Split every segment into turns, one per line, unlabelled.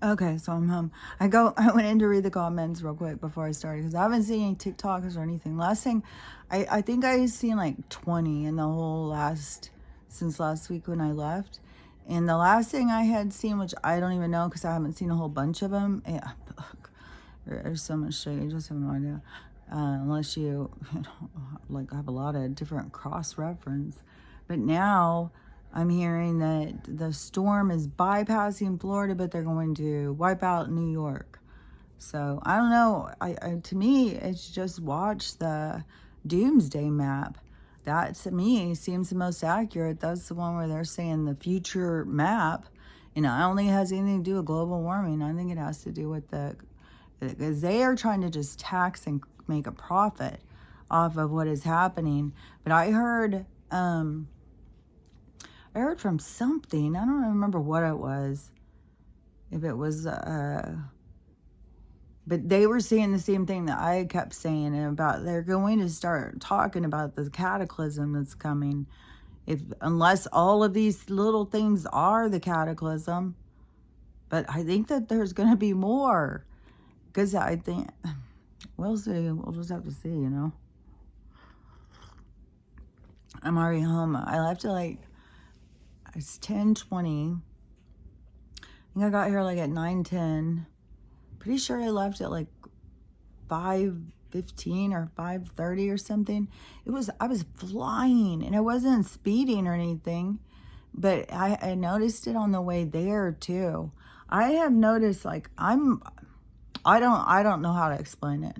Okay, so I'm home. I went in to read the comments real quick before I started because I haven't seen any TikToks or anything. Last thing, I think I seen like 20 in the whole since last week when I left. And the last thing I had seen, which I don't even know because I haven't seen a whole bunch of them. Yeah, look, there's so much shit. You just have no idea. Unless you know, like have a lot of different cross reference. But now I'm hearing that the storm is bypassing Florida, but they're going to wipe out New York. So I don't know. To me, it's just watch the doomsday map. That to me seems the most accurate. That's the one where they're saying the future map. I don't think it has anything to do with global warming. I think it has to do with because they are trying to just tax and make a profit off of what is happening. But I heard from something, I don't remember what it was, if it was, but they were saying the same thing that I kept saying about they're going to start talking about the cataclysm that's coming. Unless all of these little things are the cataclysm, but I think that there's going to be more, because I think, we'll see, we'll just have to see, I'm already home. I left at it's 10:20. I think I got here at 9:10. Pretty sure I left at 5:15 or 5:30 or something. I was flying and I wasn't speeding or anything, but I noticed it on the way there too. I have noticed I don't know how to explain it.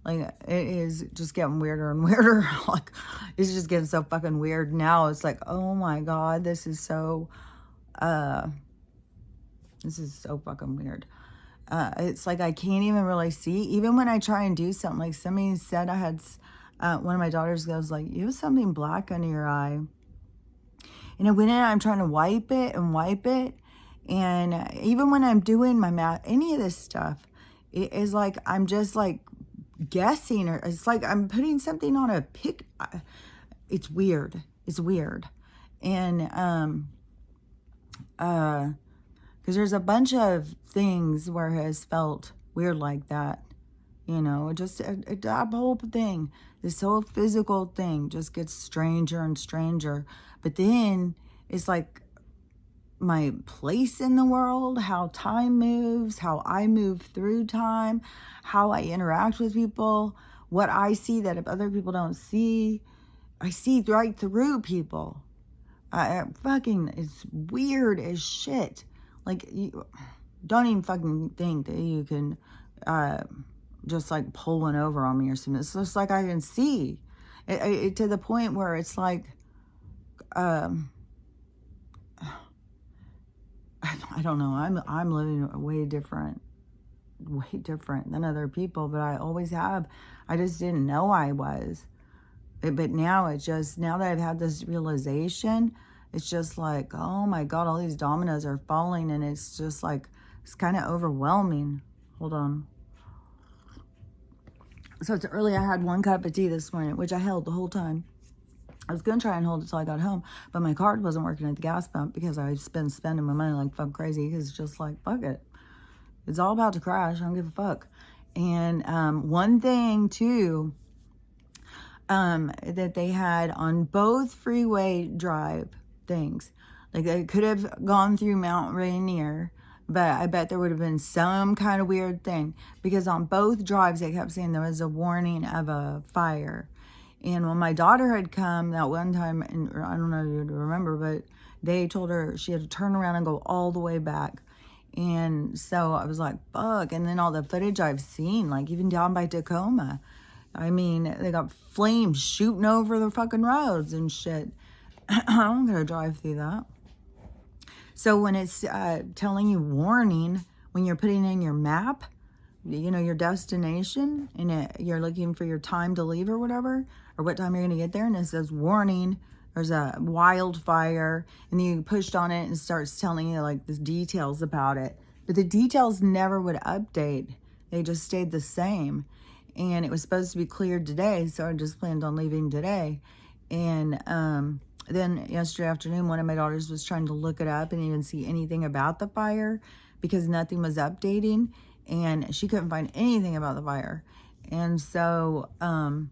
It is just getting weirder and weirder. It's just getting so fucking weird now. It's oh my God, this is so fucking weird. It's I can't even really see. Even when I try and do something, somebody said I had, one of my daughters goes you have something black under your eye. And I went in, I'm trying to wipe it. And even when I'm doing my math, any of this stuff, it is I'm just guessing, or it's I'm putting something on a pic. It's weird. And because there's a bunch of things where it has felt weird like that, just that whole thing, this whole physical thing just gets stranger and stranger. But then it's my place in the world, how time moves, how I move through time, how I interact with people, what I see that if other people don't see, I see right through people. It's weird as shit. You don't even fucking think that you can just pull one over on me or something. It's just I can see it to the point where it's I don't know. I'm living way different than other people, but I always have. I just didn't know I was. But now now that I've had this realization, it's just oh my God, all these dominoes are falling, and it's just it's kind of overwhelming. Hold on. So it's early. I had one cup of tea this morning, which I held the whole time. I was going to try and hold it till I got home, but my card wasn't working at the gas pump because I've been spending my money like fuck crazy, because it's just fuck it. It's all about to crash. I don't give a fuck. And one thing too, that they had on both freeway drive things, they could have gone through Mount Rainier, but I bet there would have been some kind of weird thing, because on both drives they kept saying there was a warning of a fire. And when my daughter had come that one time, and I don't know if you remember, but they told her she had to turn around and go all the way back. And so I was fuck. And then all the footage I've seen, even down by Tacoma, I mean, they got flames shooting over the fucking roads and shit. I'm gonna drive through that. So when it's telling you warning, when you're putting in your map, your destination, and you're looking for your time to leave or whatever, or what time you're going to get there, and it says warning, there's a wildfire, and then you pushed on it and it starts telling you the details about it. But the details never would update. They just stayed the same. And it was supposed to be cleared today, so I just planned on leaving today. And then yesterday afternoon, one of my daughters was trying to look it up and even see anything about the fire because nothing was updating, and she couldn't find anything about the fire. And so, and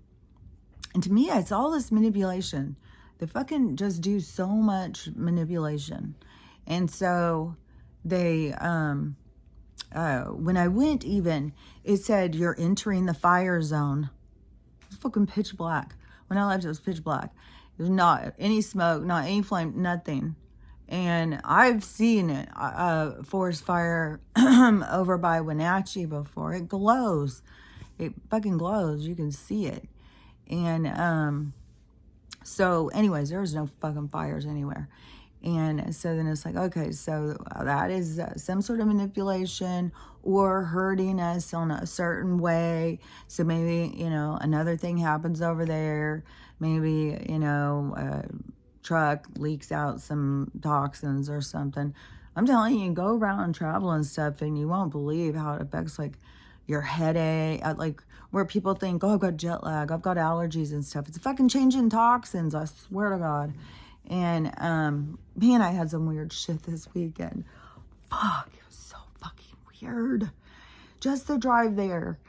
to me, it's all this manipulation. They fucking just do so much manipulation. And so they, when I went even, it said, you're entering the fire zone. It's fucking pitch black. When I left, it was pitch black. There's not any smoke, not any flame, nothing. And I've seen it, forest fire over by Wenatchee before. It glows. It fucking glows. You can see it. And so anyways, there was no fucking fires anywhere. And so then it's like, okay, so that is some sort of manipulation or hurting us on a certain way. So maybe, you know, another thing happens over there. Maybe, you know, a truck leaks out some toxins or something. I'm telling you, go around and travel and stuff, and you won't believe how it affects, like, your headache, like, where people think, oh, I've got jet lag, I've got allergies and stuff. It's fucking changing toxins, I swear to God. And man, I had some weird shit this weekend. Fuck, it was so fucking weird. Just the drive there,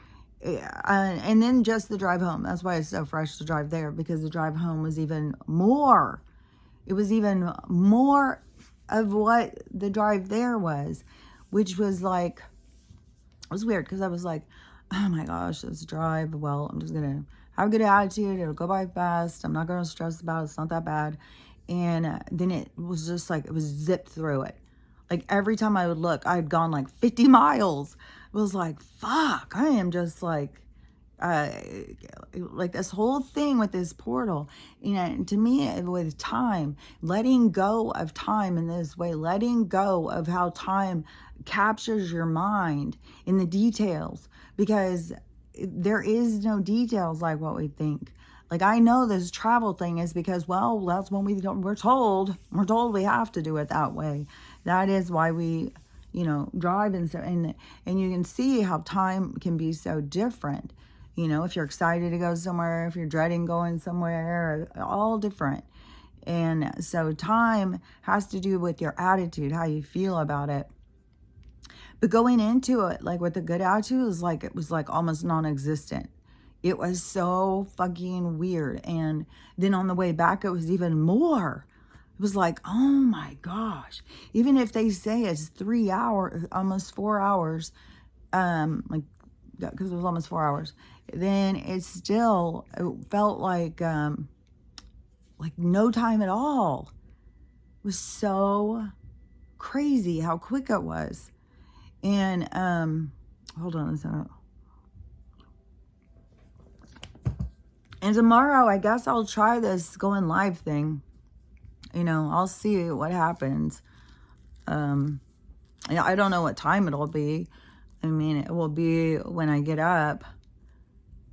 and then just the drive home. That's why it's so fresh to drive there, because the drive home was even more. It was even more of what the drive there was, which was like, it was weird because I was like, oh my gosh, this drive, well, I'm just gonna have a good attitude, it'll go by fast, I'm not gonna stress about it, it's not that bad. And then it was just like, it was zipped through it. Like every time I would look, I had gone like 50 miles. It was like, fuck, I am just like this whole thing with this portal. You know, to me, with time, letting go of time in this way, letting go of how time captures your mind in the details, because there is no details like what we think. Like, I know this travel thing is because, well, that's when we're told we have to do it that way. That is why we, you know, drive and so, and you can see how time can be so different. You know, if you're excited to go somewhere, if you're dreading going somewhere, all different. And so time has to do with your attitude, how you feel about it. But going into it, like with a good attitude, it was like almost non-existent. It was so fucking weird. And then on the way back, it was even more. It was like, oh my gosh. Even if they say it's 3 hours, almost 4 hours, like, because it was almost 4 hours, then it felt like no time at all. It was so crazy how quick it was. And hold on a second. And tomorrow, I guess I'll try this going live thing. You know, I'll see what happens. I don't know what time it'll be. I mean, it will be when I get up.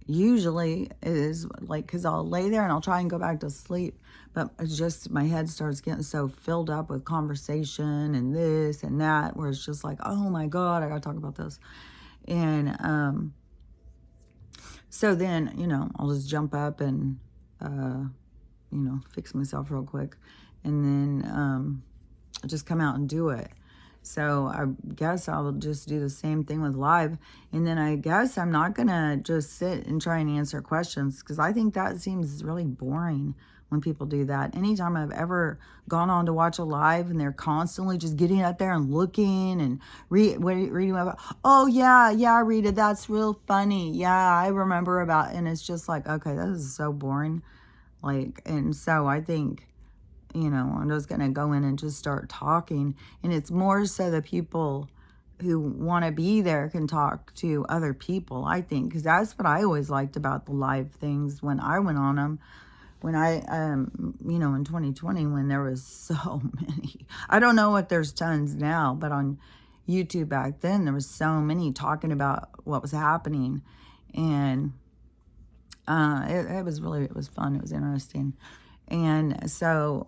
Usually it is like, because I'll lay there and I'll try and go back to sleep. But it's just, my head starts getting so filled up with conversation and this and that, where it's just like, oh my God, I got to talk about this. And so then, you know, I'll just jump up and, you know, fix myself real quick. And then I'll just come out and do it. So I guess I'll just do the same thing with live. And then I guess I'm not going to just sit and try and answer questions, because I think that seems really boring when people do that. Anytime I've ever gone on to watch a live and they're constantly just getting up there and looking and reading about, oh yeah, Rita, that's real funny. Yeah, I remember about, and it's just like, okay, this is so boring. Like, and so I think, you know, I'm just going to go in and just start talking. And it's more so the people who want to be there can talk to other people, I think. Because that's what I always liked about the live things when I went on them. When I, you know, in 2020, when there was so many. I don't know if there's tons now, but on YouTube back then, there was so many talking about what was happening. And it was fun. It was interesting. And so,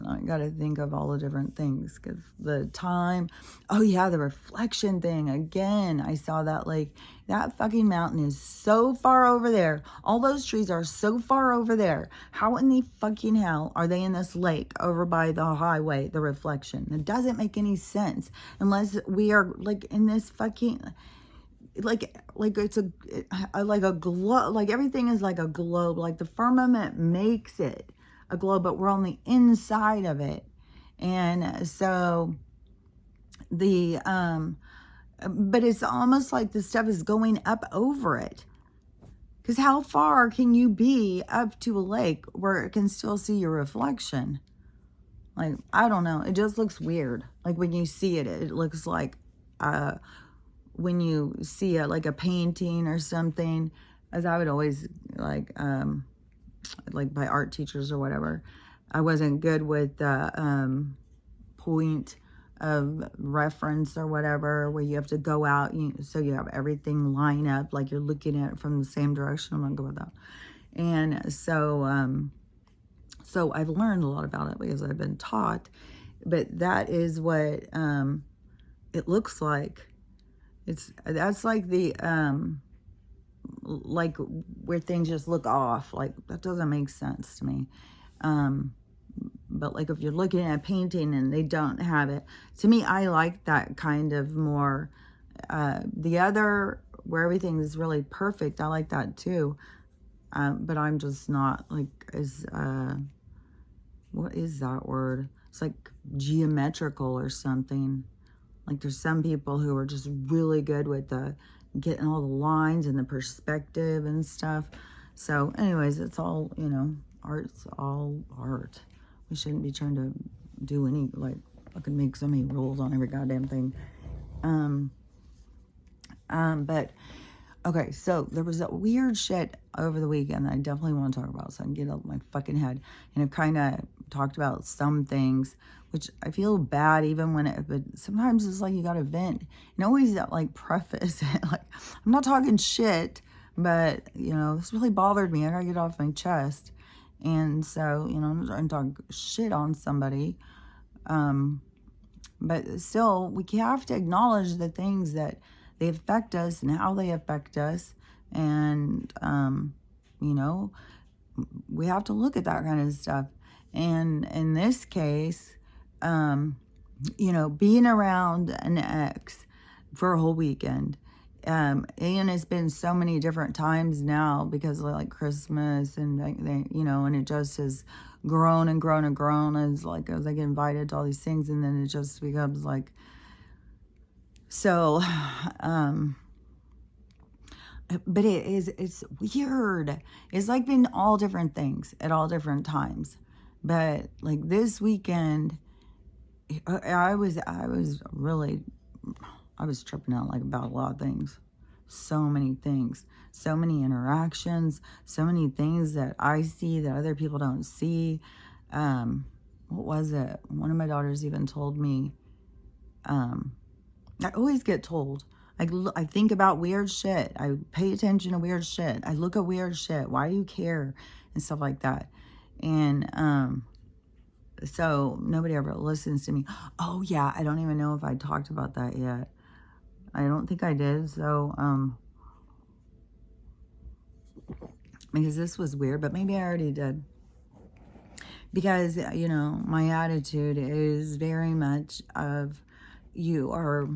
And I got to think of all the different things because the time, oh yeah, the reflection thing. Again, I saw that like that fucking mountain is so far over there. All those trees are so far over there. How in the fucking hell are they in this lake over by the highway, the reflection? It doesn't make any sense unless we are like in this fucking, like it's like a globe, like everything is like a globe, like the firmament makes it a globe, but we're on the inside of it. And so the but it's almost like the stuff is going up over it, because how far can you be up to a lake where it can still see your reflection? Like, I don't know, it just looks weird. Like when you see it, it looks like when you see it like a painting or something, as I would always like by art teachers or whatever. I wasn't good with the point of reference or whatever, where you have to go out, so you have everything line up, like you're looking at it from the same direction. I'm not good with that. And so, so I've learned a lot about it because I've been taught, but that is what it looks like. That's like the like where things just look off. Like that doesn't make sense to me. But like if you're looking at a painting and they don't have it, to me, I like that kind of more. The other where everything is really perfect, I like that too. But I'm just not like as what is that word? It's like geometrical or something. Like there's some people who are just really good with the getting all the lines and the perspective and stuff. So anyways, it's all, art's all art. We shouldn't be trying to do any, like, fucking make so many rules on every goddamn thing. But okay, so there was that weird shit over the weekend that I definitely want to talk about, so I can get out of my fucking head. And I've kind of talked about some things, which I feel bad even when but sometimes it's like you got to vent. And always like preface it, like, I'm not talking shit, but, this really bothered me. I got to get it off my chest. And so, I'm not trying to talk shit on somebody. But still, we have to acknowledge the things that they affect us and how they affect us. And, we have to look at that kind of stuff. And in this case, being around an ex for a whole weekend, and it's been so many different times now because of like Christmas and and it just has grown and grown and grown as I get invited to all these things, and then it just becomes like, so, but it's weird. It's like been all different things at all different times. But like this weekend, I was tripping out like about a lot of things. So many things, so many interactions, so many things that I see that other people don't see. What was it? One of my daughters even told me, I always get told, I think about weird shit. I pay attention to weird shit. I look at weird shit. Why do you care? And stuff like that. And, so nobody ever listens to me. Oh yeah. I don't even know if I talked about that yet. I don't think I did. So, because this was weird, but maybe I already did. Because, my attitude is very much of you are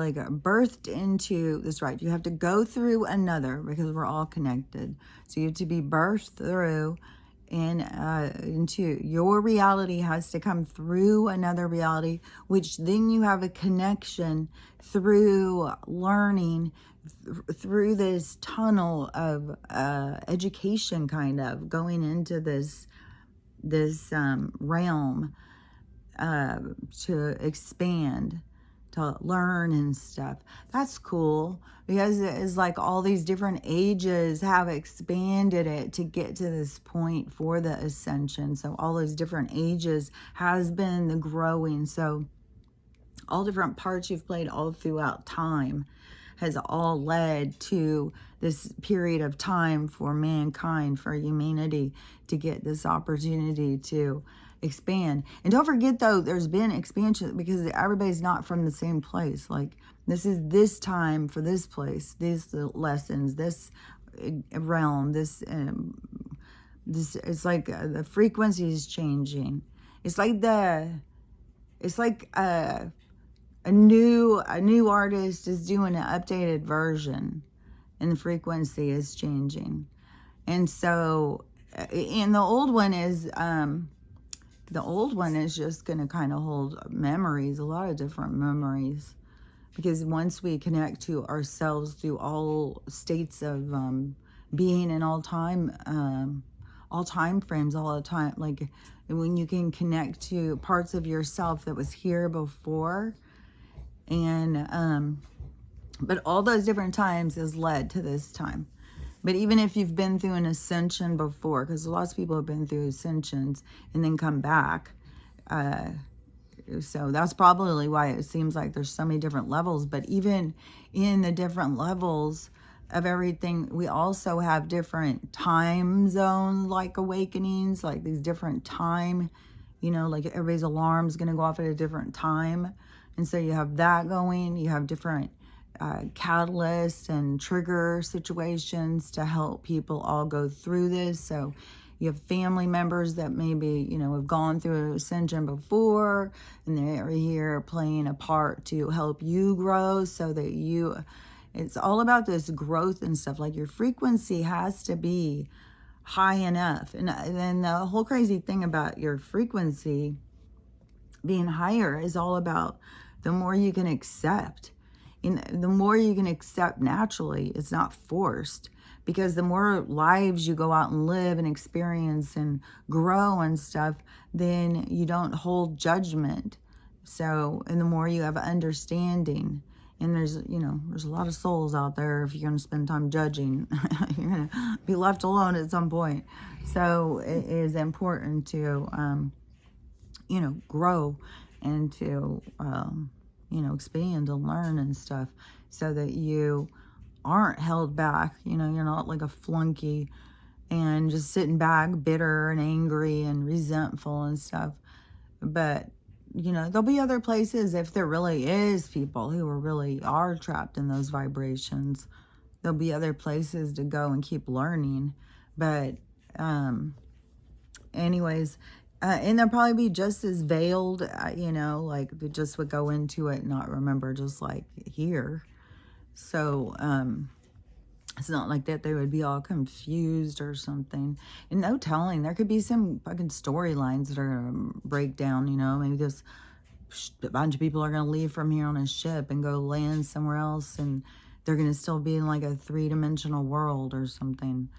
like birthed into this, right? You have to go through another, because we're all connected. So you have to be birthed through and into your reality has to come through another reality, which then you have a connection through learning through this tunnel of education, kind of going into this realm to expand, to learn and stuff. That's cool, because it is like all these different ages have expanded it to get to this point for the ascension. So all those different ages has been the growing. So all different parts you've played all throughout time has all led to this period of time for mankind, for humanity to get this opportunity to expand. And don't forget, though, there's been expansion because everybody's not from the same place. Like, this is this time for this place, these lessons, this realm, this it's like the frequency is changing. It's like a new artist is doing an updated version, and the frequency is changing. And so, and the old one is just going to kind of hold memories, a lot of different memories, because once we connect to ourselves through all states of being in all time frames, all the time, like when you can connect to parts of yourself that was here before, and but all those different times has led to this time. But even if you've been through an ascension before, because lots of people have been through ascensions and then come back, so that's probably why it seems like there's so many different levels. But even in the different levels of everything, we also have different time zone like awakenings, like these different time, like everybody's alarm's going to go off at a different time. And so you have that going. You have different catalysts and trigger situations to help people all go through this. So you have family members that maybe, have gone through ascension before, and they're here playing a part to help you grow so that it's all about this growth and stuff. Like your frequency has to be high enough. And then the whole crazy thing about your frequency being higher is all about the more you can accept. And the more you can accept naturally, it's not forced. Because the more lives you go out and live and experience and grow and stuff, then you don't hold judgment. So, and the more you have understanding, and there's a lot of souls out there. If you're going to spend time judging, you're going to be left alone at some point. So it is important to, grow and to, expand and learn and stuff so that you aren't held back. You're not like a flunky and just sitting back bitter and angry and resentful and stuff. But there'll be other places, if there really is people who really are trapped in those vibrations, there'll be other places to go and keep learning. But anyways, and they'll probably be just as veiled, like they just would go into it and not remember, just like here. So, it's not like that they would be all confused or something. And no telling, there could be some fucking storylines that are going to break down, maybe just a bunch of people are going to leave from here on a ship and go land somewhere else, and they're going to still be in like a 3-dimensional world or something.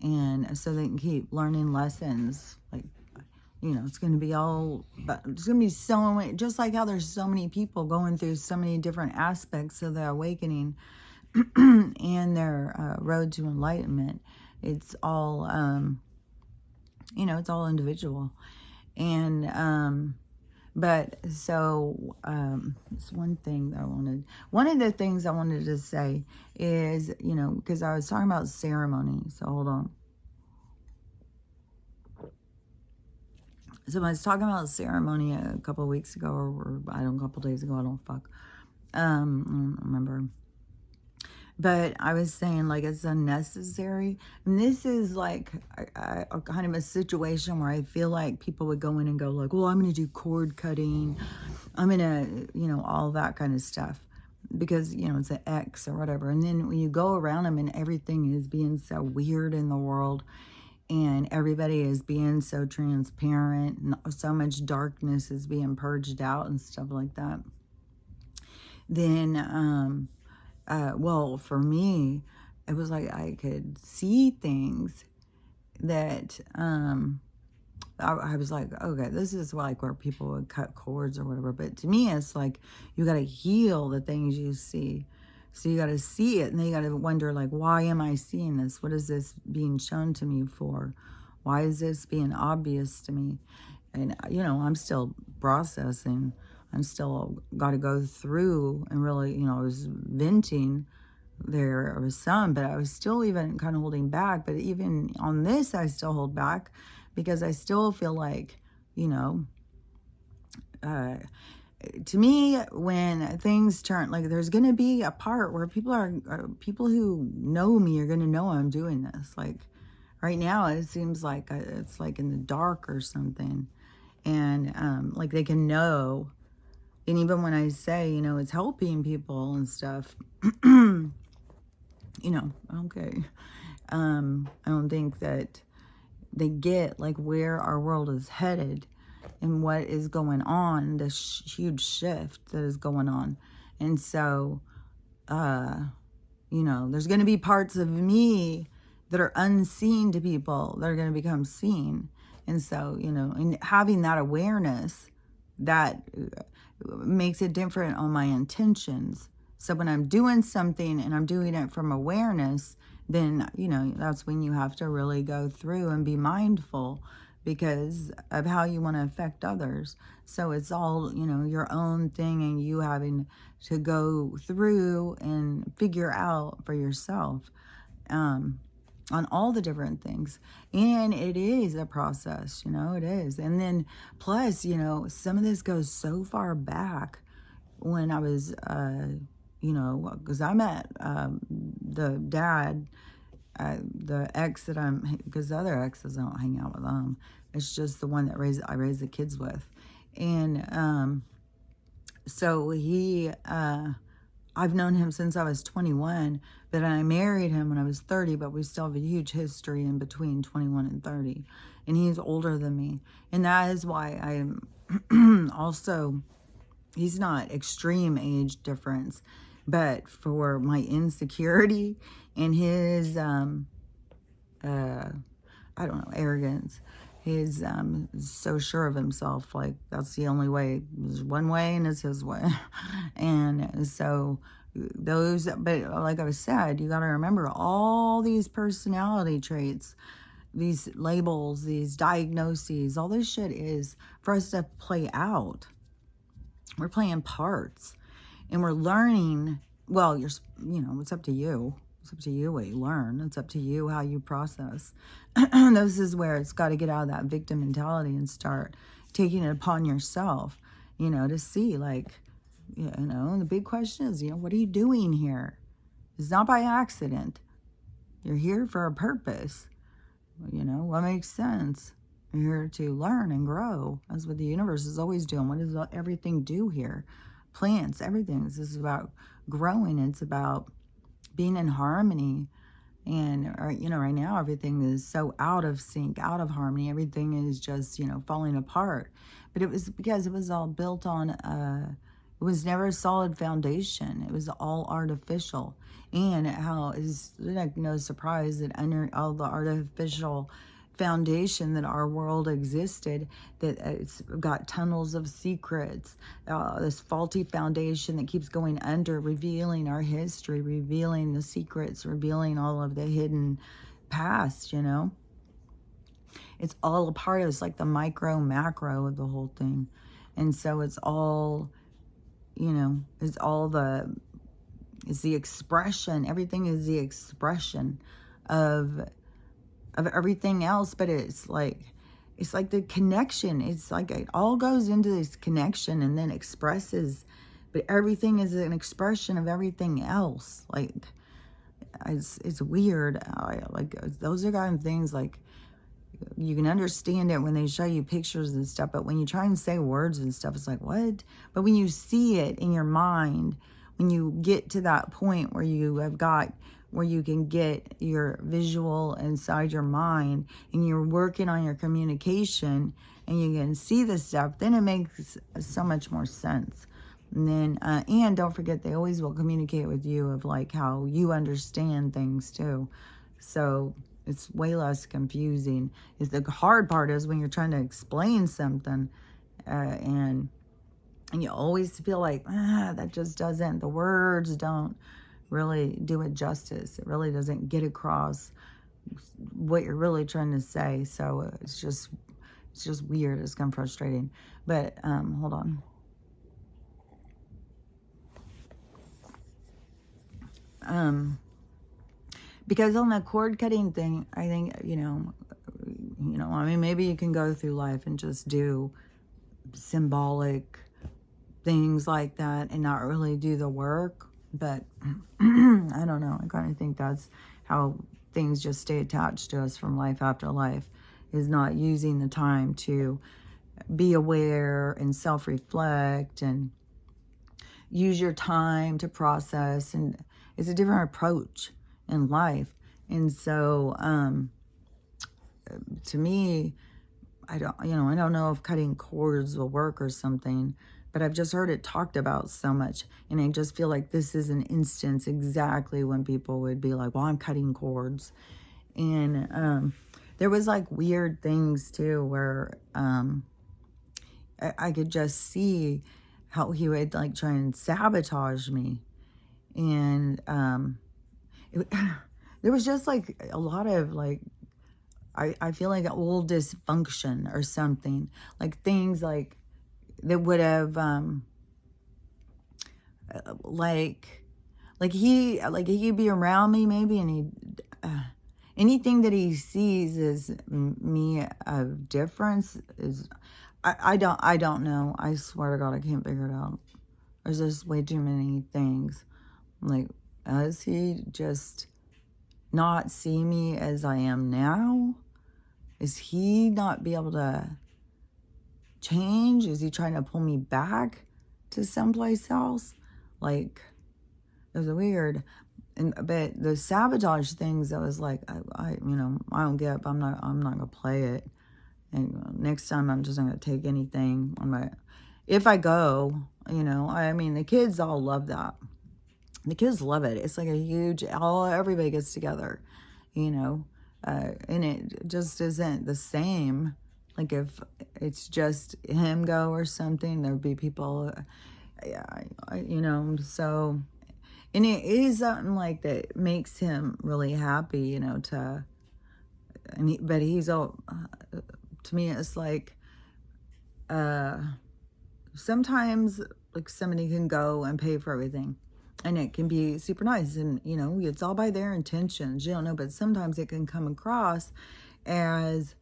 And so they can keep learning lessons. Like, it's going to be it's going to be so many, just like how there's so many people going through so many different aspects of their awakening and their road to enlightenment. It's all, it's all individual. And, but so, it's one thing that one of the things I wanted to say is, because I was talking about ceremony. So hold on. So I was talking about ceremony a couple of weeks ago, or a couple of days ago. I don't remember. But I was saying, like, it's unnecessary. And this is like a kind of a situation where I feel like people would go in and go like, well, I'm going to do cord cutting. I'm going to, all that kind of stuff. Because, it's an X or whatever. And then when you go around them and everything is being so weird in the world, and everybody is being so transparent, and so much darkness is being purged out and stuff like that, then, well, for me, it was like I could see things that, I was like, okay, this is like where people would cut cords or whatever. But to me, it's like you got to heal the things you see. So you got to see it, and then you got to wonder, like, why am I seeing this? What is this being shown to me for? Why is this being obvious to me? And, I'm still processing. I'm still got to go through and really, I was venting there was some, but I was still even kind of holding back. But even on this, I still hold back because I still feel like, you know, to me, when things turn, like there's going to be a part where people who know me are going to know I'm doing this. Like right now, it seems like it's like in the dark or something. And like they can know. And even when I say, you know, it's helping people and stuff, you know, okay. I don't think that they get like where our world is headed and what is going on, this huge shift that is going on. And so, you know, there's going to be parts of me that are unseen to people that are going to become seen. And so, you know, and having that awareness, that makes it different on my intentions. So when I'm doing something and I'm doing it from awareness, then, you know, that's when you have to really go through and be mindful because of how you want to affect others. So it's all, you know, your own thing and you having to go through and figure out for yourself on all the different things. And it is a process, you know, it is. And then plus, you know, some of this goes so far back when I was, you know, because I met the dad, the ex that because the other exes, I don't hang out with them. It's just the one that I raised the kids with. And so I've known him since I was 21, but I married him when I was 30, but we still have a huge history in between 21 and 30. And he's older than me. And that is why I'm also, he's not extreme age difference, but for my insecurity and his, I don't know, arrogance. He's so sure of himself, like that's the only way. There's one way and it's his way. And so those, but like I said, you got to remember all these personality traits, these labels, these diagnoses, all this shit is for us to play out. We're playing parts and we're learning. Well, you know, it's up to you. It's up to you what you learn. It's up to you how you process. This is where it's got to get out of that victim mentality and start taking it upon yourself, you know, to see like, you know, the big question is, you know, what are you doing here? It's not by accident. You're here for a purpose. You know, what makes sense? You're here to learn and grow. That's what the universe is always doing. What does everything do here? Plants, everything. This is about growing. It's about being in harmony. And, you know, right now everything is so out of sync, out of harmony. Everything is just, you know, falling apart. But it was because it was all built on, it was never a solid foundation. It was all artificial. And how is like no surprise that under all the artificial foundation that our world existed, that it's got tunnels of secrets, this faulty foundation that keeps going under, revealing our history, revealing the secrets, revealing all of the hidden past, you know. It's all a part of, it's like the micro macro of the whole thing. And so it's all, you know, it's the expression. Everything is the expression of everything else, but it's like the connection. It's like it all goes into this connection and then expresses, but everything is an expression of everything else. Like it's weird. Like those are kind of things like you can understand it when they show you pictures and stuff, but when you try and say words and stuff, it's like, what? But when you see it in your mind, when you get to that point where you have got, where you can get your visual inside your mind and you're working on your communication and you can see this stuff, then it makes so much more sense. And then, and don't forget, they always will communicate with you of like how you understand things too. So it's way less confusing. Is the hard part is when you're trying to explain something, and you always feel like that just doesn't. The words don't really do it justice. It really doesn't get across what you're really trying to say. So it's just weird. It's kind of frustrating. But hold on. Because on the cord cutting thing, I think, I mean, maybe you can go through life and just do symbolic things like that and not really do the work. But I don't know. I kind of think that's how things just stay attached to us from life after life, is not using the time to be aware and self-reflect and use your time to process. And it's a different approach in life. And so to me, I don't know if cutting cords will work or something, but I've just heard it talked about so much. And I just feel like this is an instance exactly when people would be like, well, I'm cutting cords. And there was like weird things too, where I could just see how he would like try and sabotage me. And there was just like a lot of like, I feel like old dysfunction or something, like things like that would have he'd be around me maybe, and he anything that he sees as me of difference is I don't know. I swear to God, I can't figure it out. There's just way too many things. Like, does he just not see me as I am now? Is he not be able to change? Is he trying to pull me back to someplace else? Like, it was weird. But the sabotage things, I was like, I don't get. I'm not gonna play it. And next time, I'm just not gonna take anything. If I go, I mean, the kids all love that. The kids love it. It's like a huge, everybody gets together, and it just isn't the same. Like if it's just him go or something, there'd be people, so, and it is something like that makes him really happy, but he's all, to me, it's like, sometimes like somebody can go and pay for everything. And it can be super nice. And, it's all by their intentions. You don't know. But sometimes it can come across as,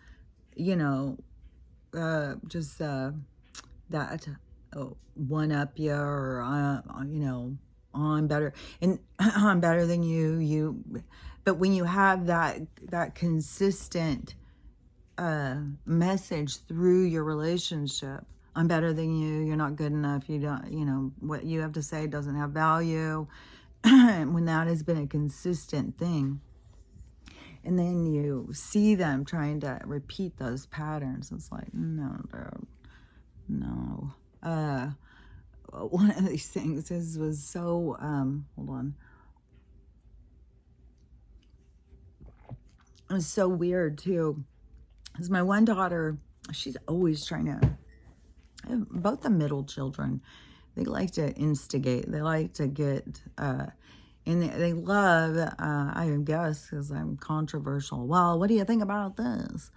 just that one-up you, or, I'm better. And I'm better than you. But when you have that consistent message through your relationship, I'm better than you, you're not good enough, you don't, what you have to say doesn't have value. When that has been a consistent thing, and then you see them trying to repeat those patterns, it's like, no, dude, no. One of these things was so, hold on. It was so weird too, because my one daughter, she's always trying to, both the middle children, they like to instigate. They like to get, and they love, I guess, because I'm controversial. Well, what do you think about this?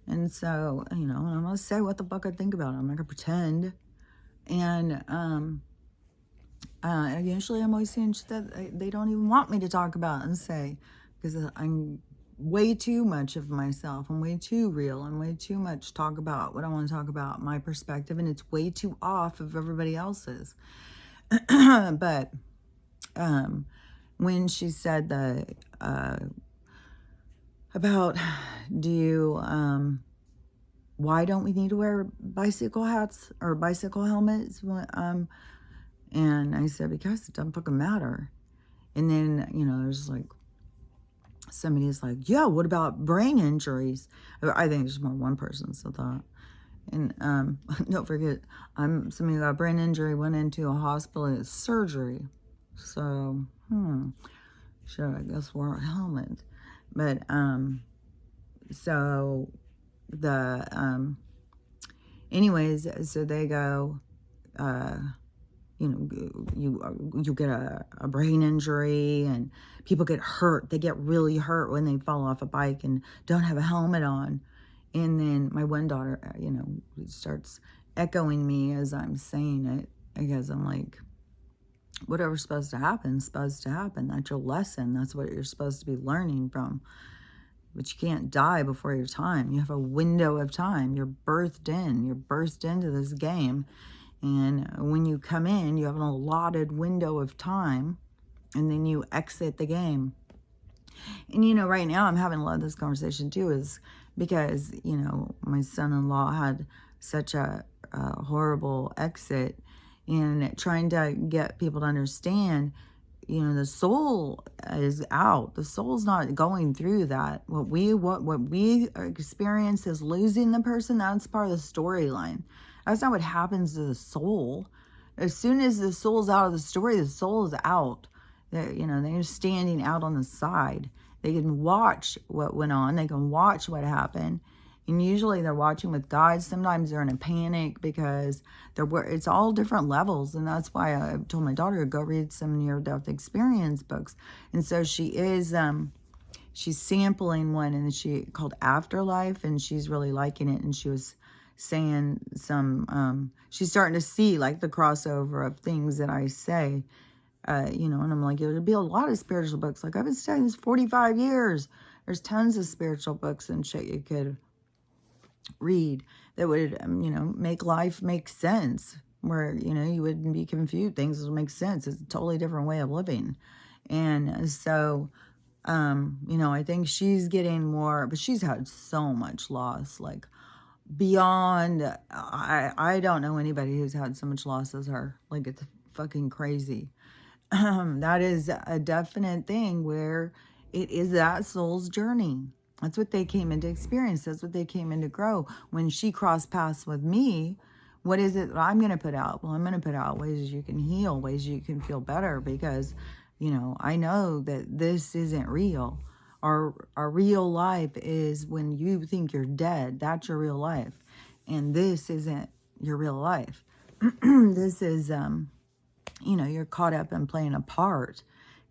And so, I'm going to say what the fuck I think about it. I'm not going to pretend. And usually I'm always saying shit that they don't even want me to talk about and say, because I'm way too much of myself. I'm way too real. I'm way too much talk about what I want to talk about, my perspective, and it's way too off of everybody else's. But when she said that about why don't we need to wear bicycle hats or bicycle helmets? And I said, because it doesn't fucking matter. And then, there's like, somebody's like, yeah, what about brain injuries? I think it's more one person said that. And don't forget, somebody got a brain injury, went into a hospital, and it's surgery. So, should I guess wear a helmet. But, so anyways, so they go, you get a brain injury, and people get hurt. They get really hurt when they fall off a bike and don't have a helmet on. And then my one daughter, starts echoing me as I'm saying it, because I'm like, whatever's supposed to happen is supposed to happen. That's your lesson. That's what you're supposed to be learning from. But you can't die before your time. You have a window of time. You're birthed in. You're birthed into this game. And when you come in, you have an allotted window of time. And then you exit the game. And, you know, right now I'm having a lot of this conversation too, is because, you know, my son-in-law had such a horrible exit, and trying to get people to understand, you know, the soul is out. The soul's not going through that. What we experience is losing the person. That's part of the storyline. That's not what happens to the soul. As soon as the soul's out of the story, the soul is out. You know, they're standing out on the side. They can watch what went on. They can watch what happened. And usually they're watching with God. Sometimes they're in a panic because it's all different levels. And that's why I told my daughter to go read some near-death experience books. And so she is, she's sampling one, and she called Afterlife, and she's really liking it. And she was saying she's starting to see like the crossover of things that I say. You know, and I'm like, there'll be a lot of spiritual books. Like, I've been studying this 45 years. There's tons of spiritual books and shit you could read that would, you know, make life make sense, where, you know, you wouldn't be confused. Things would make sense. It's a totally different way of living. And so, you know, I think she's getting more, but she's had so much loss, like beyond, I don't know anybody who's had so much loss as her. Like, it's fucking crazy. That is a definite thing where it is that soul's journey. That's what they came into experience. That's what they came in to grow. When she crossed paths with me, what is it that I'm going to put out? Well, I'm going to put out ways you can heal, ways you can feel better, because, you know, I know that this isn't real. Our real life is when you think you're dead. That's your real life. And this isn't your real life. This is, you know, you're caught up in playing a part.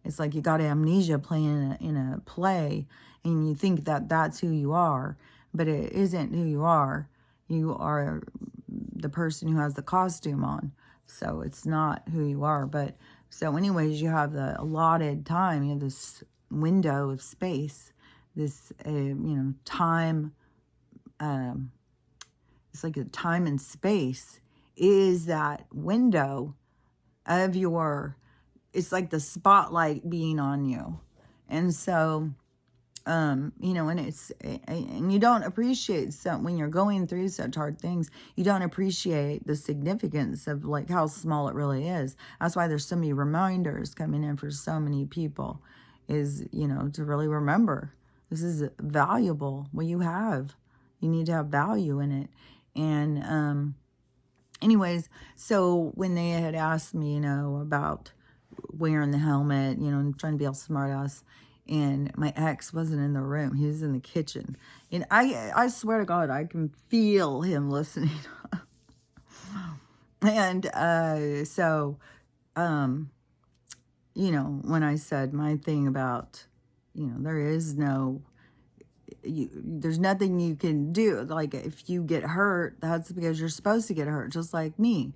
It's like you got amnesia playing in a play, and you think that that's who you are, but it isn't who you are. You are the person who has the costume on. So it's not who you are. But so anyways, you have the allotted time. You have this window of space, this, you know, time. It's like a time and space is that window of it's like the spotlight being on you. And so, you know, and you don't appreciate when you're going through such hard things, you don't appreciate the significance of like how small it really is. That's why there's so many reminders coming in for so many people, is, you know, to really remember this is valuable. What you have, you need to have value in it. And, anyways, so when they had asked me, you know, about wearing the helmet, you know, and trying to be all smart ass, and my ex wasn't in the room. He was in the kitchen. And I swear to God, I can feel him listening. And so, you know, when I said my thing about, you know, there's nothing you can do. Like, if you get hurt, that's because you're supposed to get hurt, just like me.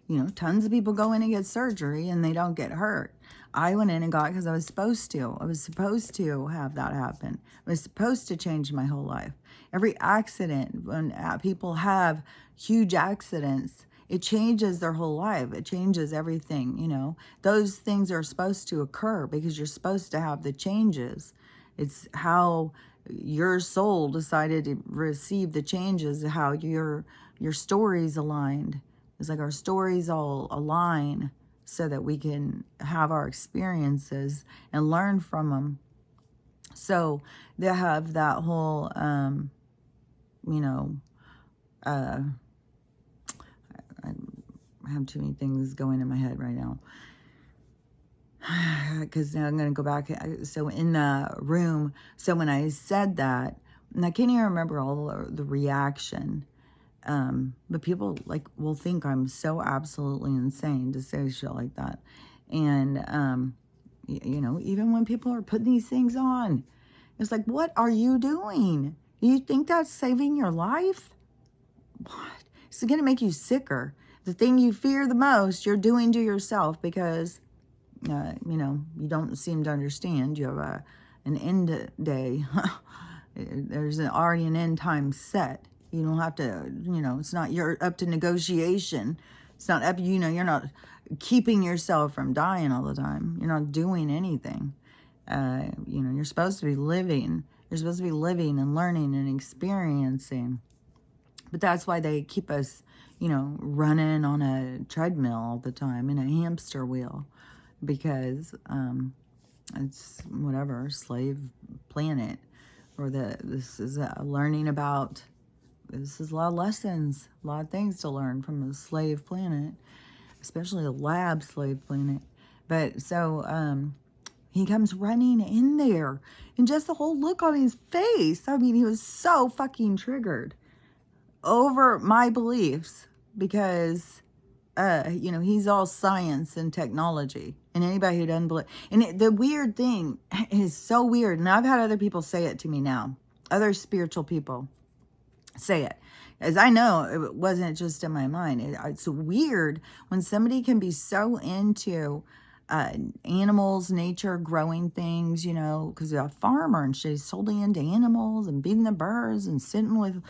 You know, tons of people go in and get surgery and they don't get hurt. I went in and got it because I was supposed to. I was supposed to have that happen. I was supposed to change my whole life. Every accident, when people have huge accidents, it changes their whole life. It changes everything, you know. Those things are supposed to occur because you're supposed to have the changes. It's how your soul decided to receive the changes, how your stories aligned. It's like our stories all align so that we can have our experiences and learn from them. So they have that whole, you know, I have too many things going in my head right now. Because now I'm going to go back. So in the room, so when I said that, and I can't even remember all the reaction, but people like will think I'm so absolutely insane to say shit like that. And, you know, even when people are putting these things on, it's like, what are you doing? Do you think that's saving your life? What? It's going to make you sicker. The thing you fear the most, you're doing to yourself, because you don't seem to understand. You have an end day. There's already an end time set. You don't have to, it's not you're up to negotiation. It's not up, you're not keeping yourself from dying all the time. You're not doing anything. You're supposed to be living. You're supposed to be living and learning and experiencing. But that's why they keep us, running on a treadmill all the time, in a hamster wheel, because it's whatever, slave planet, or this is learning about, this is a lot of lessons, a lot of things to learn from a slave planet, especially a lab slave planet. But so he comes running in there, and just the whole look on his face, I mean, he was so fucking triggered over my beliefs, because he's all science and technology, and anybody who doesn't believe, and the weird thing is so weird, and I've had other people say it to me now, other spiritual people say it, as I know it wasn't just in my mind. It's weird when somebody can be so into animals, nature, growing things, because they're a farmer and she's totally into animals and beating the birds and sitting with,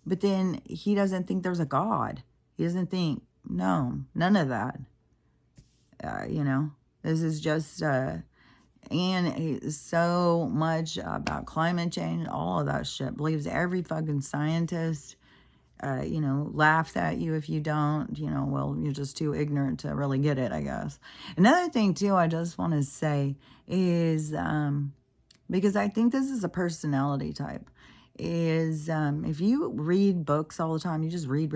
but then he doesn't think there's a God. He doesn't think, no, none of that. This is just, and it's so much about climate change, all of that shit. Believes every fucking scientist, laughs at you if you don't, well, you're just too ignorant to really get it, I guess. Another thing, too, I just want to say is, because I think this is a personality type, is if you read books all the time, you just read,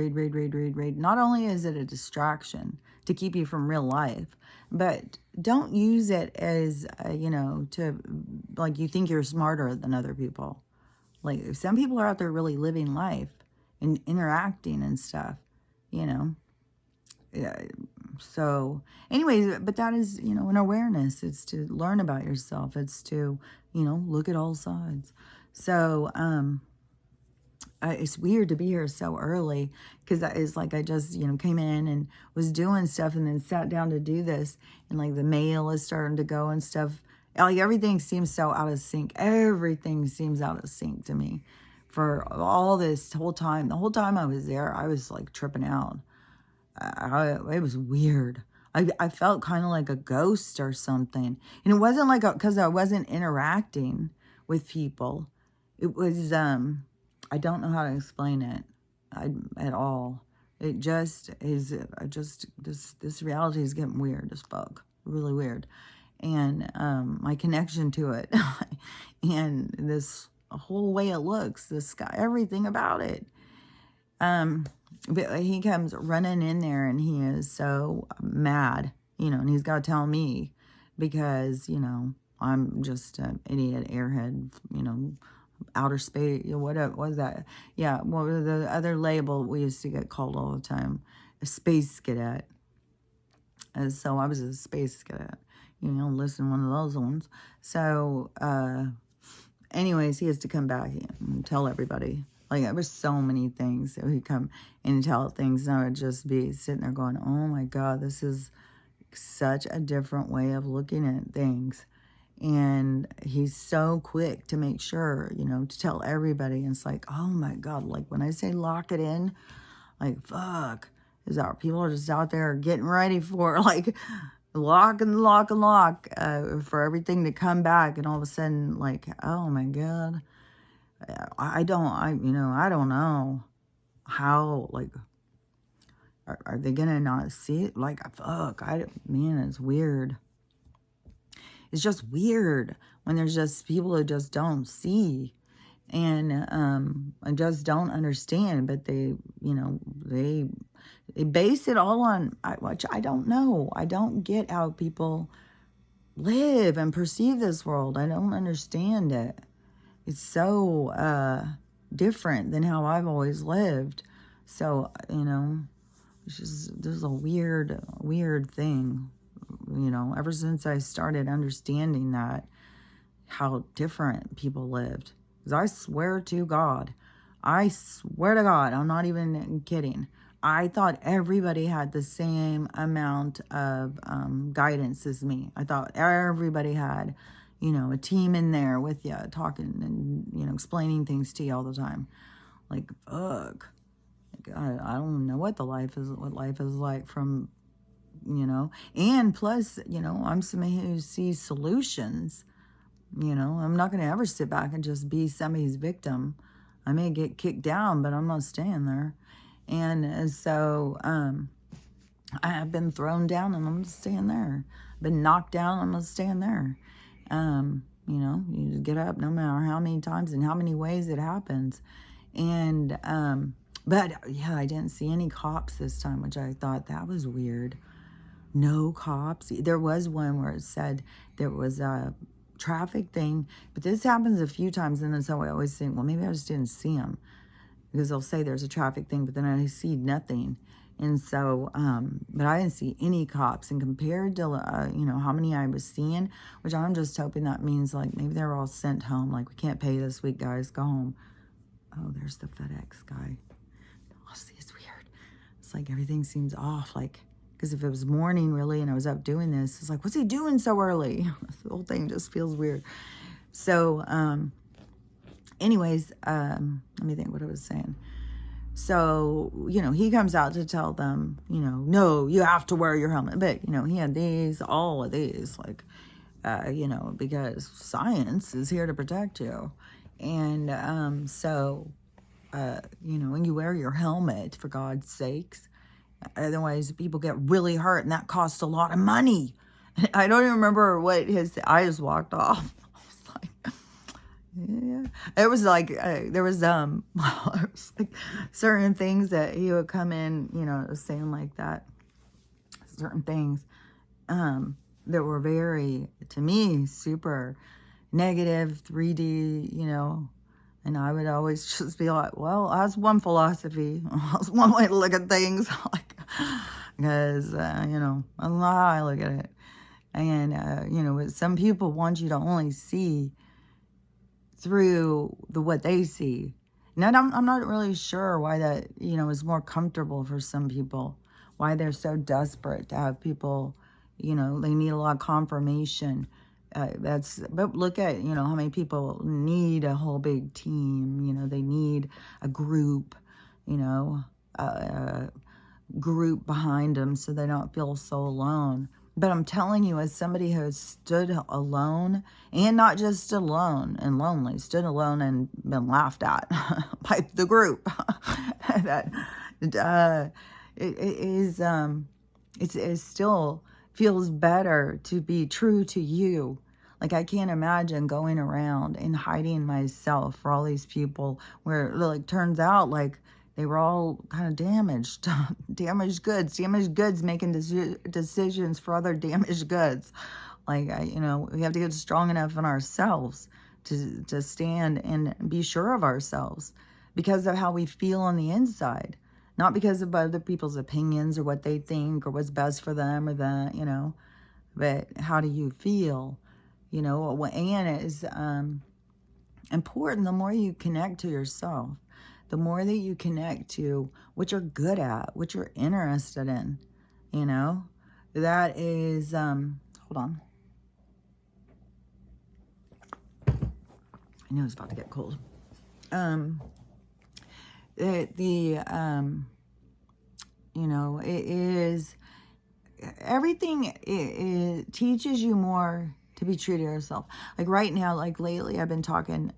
not only is it a distraction to keep you from real life, but don't use it as, to, like, you think you're smarter than other people. Like, some people are out there really living life and interacting and stuff, Yeah. So anyways, but that is, an awareness. It's to learn about yourself. It's to, look at all sides. So, it's weird to be here so early, because it's like I just, came in and was doing stuff and then sat down to do this, and like the mail is starting to go and stuff. Like everything seems so out of sync. Everything seems out of sync to me for all this whole time. The whole time I was there, I was like tripping out. It was weird. I felt kind of like a ghost or something. And it wasn't like, because I wasn't interacting with people. It was, I don't know how to explain it at all. It just is, this reality is getting weird as fuck. Really weird. And my connection to it and this whole way it looks, the sky, everything about it. But he comes running in there and he is so mad, and he's got to tell me, because, I'm just an idiot, airhead, outer space, what was that? Yeah, what was the other label we used to get called all the time? A space cadet. And so I was a space cadet, listen to one of those ones. So, anyways, he has to come back and tell everybody. Like, there were so many things that he'd come and tell things, and I would just be sitting there going, oh my God, this is such a different way of looking at things. And he's so quick to make sure, to tell everybody. And it's like, oh my God, like when I say lock it in, like, fuck, is our people are just out there getting ready for, like, lock for everything to come back. And all of a sudden, like, oh my God, I don't know how, like, are they gonna not see it? Like, fuck, man, it's weird. It's just weird when there's just people who just don't see, and I just don't understand. But they base it all on, which I don't know. I don't get how people live and perceive this world. I don't understand it. It's so different than how I've always lived. So, it's just, this is a weird thing. Ever since I started understanding that, how different people lived. Because I swear to God, I'm not even kidding. I thought everybody had the same amount of guidance as me. I thought everybody had, you know, a team in there with you, talking and, you know, explaining things to you all the time. Like, ugh. Like, I don't know what life is like from, you know. And plus, you know, I'm somebody who sees solutions. You know, I'm not going to ever sit back and just be somebody's victim. I may get kicked down, but I'm not staying there. And so I have been thrown down and I'm going to stand there. Been knocked down, I'm going to stand there. You know, you just get up no matter how many times and how many ways it happens. And, but yeah, I didn't see any cops this time, which I thought that was weird. No cops. There was one where it said there was a traffic thing, but this happens a few times, and then so I always think, well, maybe I just didn't see them, because they'll say there's a traffic thing, but then I see nothing. And so, but I didn't see any cops. And compared to, you know, how many I was seeing, which I'm just hoping that means like maybe they're all sent home. Like, we can't pay this week, guys. Go home. Oh, there's the FedEx guy. Oh, see, it's weird. It's like everything seems off. Like, because if it was morning really and I was up doing this, it's like, what's he doing so early? The whole thing just feels weird. So, anyways, let me think what I was saying. So, you know, he comes out to tell them, you know, no, you have to wear your helmet. But, you know, he had all of these, like, you know, because science is here to protect you. And so, you know, when you wear your helmet, for God's sakes, otherwise people get really hurt, and that costs a lot of money. I don't even remember what I just walked off. I was like, yeah. It was like, there was like certain things that he would come in, you know, saying like that. Certain things that were very, to me, super negative, 3D, you know. And I would always just be like, well, that's one philosophy. That's one way to look at things. Like, because, you know, that's not how I look at it. And, you know, some people want you to only see through what they see. And I'm not really sure why that, you know, is more comfortable for some people. Why they're so desperate to have people, you know, they need a lot of confirmation. But look at, you know, how many people need a whole big team. You know, they need a group, you know, a group behind them so they don't feel so alone. But I'm telling you, as somebody who has stood alone, and not just alone and lonely, stood alone and been laughed at by the group, that it still feels better to be true to you. Like, I can't imagine going around and hiding myself for all these people where it like turns out like they were all kind of damaged, damaged goods making decisions for other damaged goods. Like, you know, we have to get strong enough in ourselves to stand and be sure of ourselves because of how we feel on the inside, not because of other people's opinions or what they think or what's best for them or that, you know, but how do you feel, you know, and it is important. The more you connect to yourself, the more that you connect to what you're good at, what you're interested in, you know, that is, hold on. I knew it was about to get cold. You know, it is, everything it teaches you more to be true to yourself. Like right now, like lately I've been talking,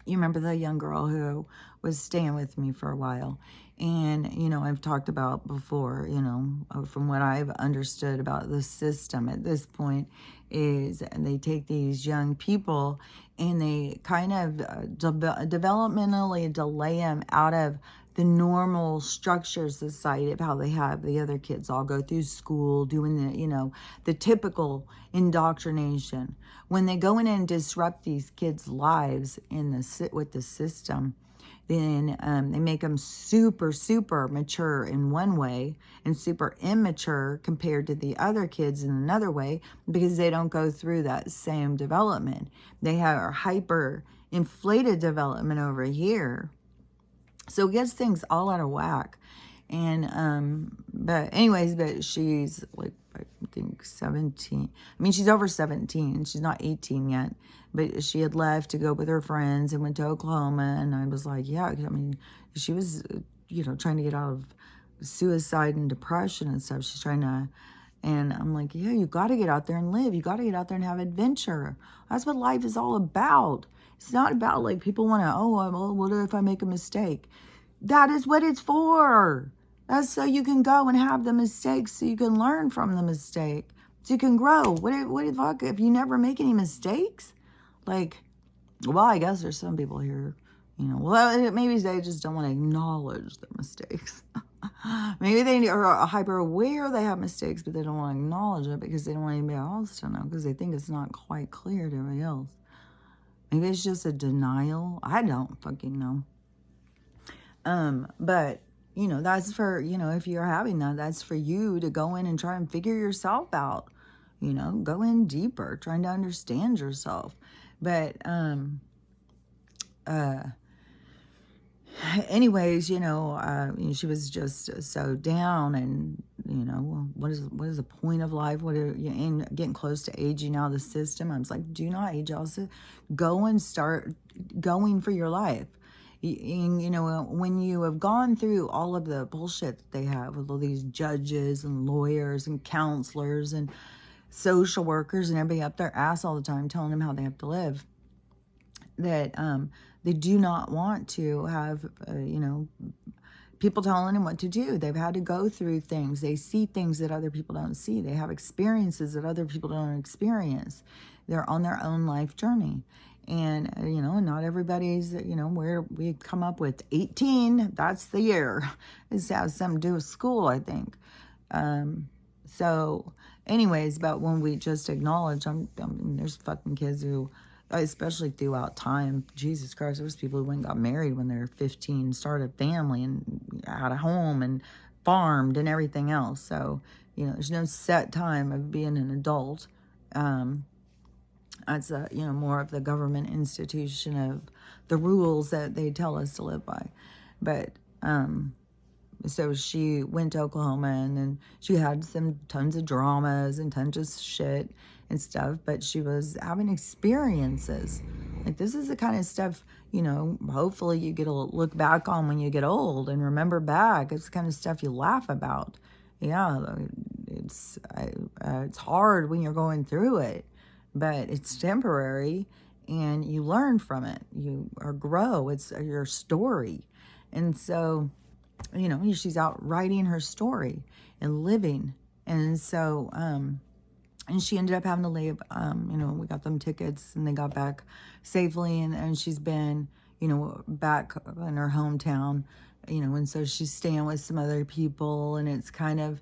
you remember the young girl who was staying with me for a while. And, you know, I've talked about before, you know, from what I've understood about the system at this point is they take these young people and they kind of developmentally delay them out of the normal structure society of how they have the other kids all go through school doing the, you know, the typical indoctrination. When they go in and disrupt these kids' lives with the system, then they make them super, super mature in one way and super immature compared to the other kids in another way because they don't go through that same development. They have hyper inflated development over here. So it gets things all out of whack. And but anyways, but she's like, I think 17. I mean, she's over 17. She's not 18 yet, but she had left to go with her friends and went to Oklahoma. And I was like, yeah, I mean, she was, trying to get out of suicide and depression and stuff. She's trying to, and I'm like, yeah, you got to get out there and live. You got to get out there and have adventure. That's what life is all about. It's not about like people want to, well, what if I make a mistake? That is what it's for. That's so you can go and have the mistakes, so you can learn from the mistake, so you can grow. What the fuck if you never make any mistakes? Like, well, I guess there's some people here, well, maybe they just don't want to acknowledge their mistakes. Maybe they are hyper aware they have mistakes, but they don't want to acknowledge it because they don't want anybody else to know, because they think it's not quite clear to everybody else. Maybe it's just a denial. I don't fucking know. But that's for, if you're having that, that's for you to go in and try and figure yourself out, go in deeper, trying to understand yourself. But, anyways, she was just so down, and, what is the point of life? And getting close to aging out of the system. I was like, do not age out. Go and start going for your life. When you have gone through all of the bullshit that they have with all these judges and lawyers and counselors and social workers and everybody up their ass all the time telling them how they have to live, that they do not want to have, people telling them what to do. They've had to go through things. They see things that other people don't see. They have experiences that other people don't experience. They're on their own life journey. And, not everybody's, where we come up with 18, that's the year. This has something to do with school, I think. So anyways, but when we just acknowledge, there's fucking kids who, especially throughout time, Jesus Christ, there's people who went and got married when they were 15, started a family and had a home and farmed and everything else. So, there's no set time of being an adult. That's more of the government institution of the rules that they tell us to live by. But so she went to Oklahoma, and then she had tons of dramas and tons of shit and stuff, but she was having experiences. Like, this is the kind of stuff, hopefully you get to look back on when you get old and remember back. It's the kind of stuff you laugh about. Yeah, it's hard when you're going through it, but it's temporary, and you learn from it. You grow. It's your story. And so, she's out writing her story and living. And so, and she ended up having to leave. We got them tickets, and they got back safely. And she's been, back in her hometown, and so she's staying with some other people. And it's kind of,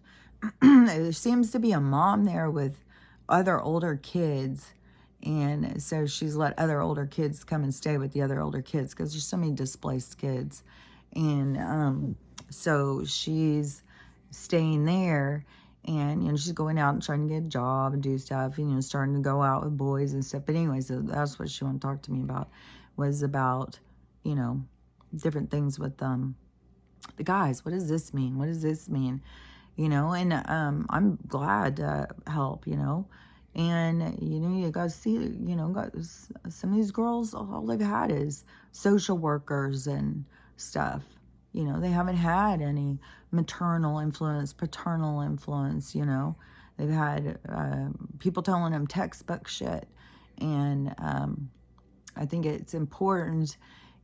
there seems to be a mom there with other older kids. And so she's let other older kids come and stay with the other older kids, because there's so many displaced kids. And so she's staying there, and she's going out and trying to get a job and do stuff, and starting to go out with boys and stuff. But anyways, that's what she wanted to talk to me about, was about different things with the guys. What does this mean? What does this mean? And I'm glad to help, and you got to see, some of these girls, all they've had is social workers and stuff. They haven't had any maternal influence, paternal influence. They've had people telling them textbook shit. And I think it's important,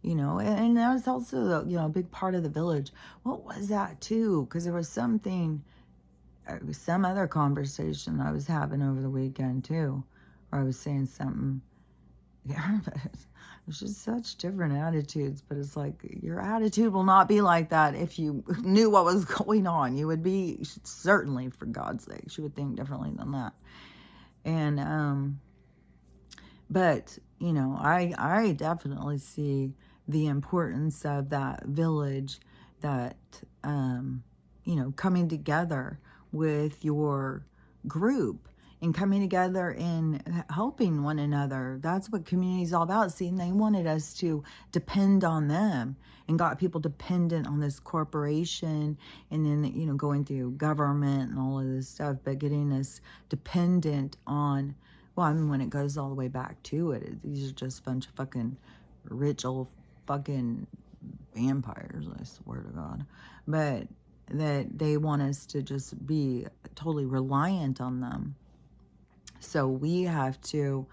and that was also, a big part of the village. What was that too? Because there was some other conversation I was having over the weekend too, where I was saying something. Yeah, it's just such different attitudes, but it's like, your attitude will not be like that if you knew what was going on. You would be, certainly, for God's sake, you would think differently than that. And but I definitely see the importance of that village, that coming together with your group and coming together and helping one another. That's what community is all about. See, and they wanted us to depend on them and got people dependent on this corporation, and then, you know, going through government and all of this stuff, but getting us dependent on, well, I mean, when it goes all the way back to it, these are just a bunch of fucking rich old fucking vampires, I swear to God. But that they want us to just be totally reliant on them. So we have to,